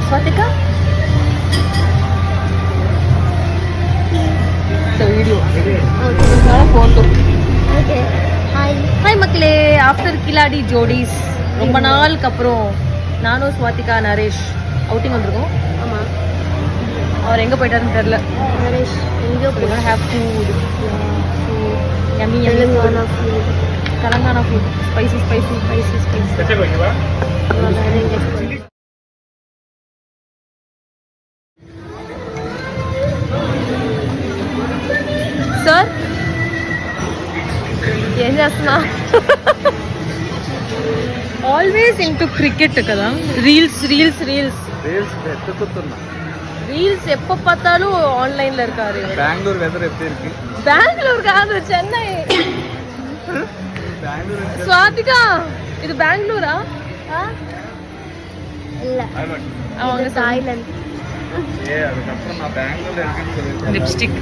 Swatika? The video. Okay. Photo. Okay. Hi. Hi மக்களே. After Kiladi Jodis. ரொம்ப நாளுக்கு அப்புறம் நானும் ஸ்வாதிகா நரேஷ் அவுட்டிங் வந்திருக்கோம். ஆமா. அவர் எங்க போயிட்டாருன்னு தெரியல. நரேஷ் எங்கோ போய் have food. Yummy Telangana food. Telangana food. Spicy. Sir ఏం చేస్తున్నా ఆల్వేస్ ఇంటూ క్రికెట్ కదా రీల్స్ எப்போ பார்த்தாலும் ஆன்லைன்ல இருக்காரு பெங்களூர் வெதர் எப்படி இருக்கு பெங்களூர் காது சென்னை ஸ்வாதிகா இது பெங்களூரா இல்ல அவங்க தாய்லாந்து அதுக்கப்புறம் நான் பெங்களூர்ல இருக்கேன்னு சொல்லிருக்கேன் லிப்ஸ்டிக்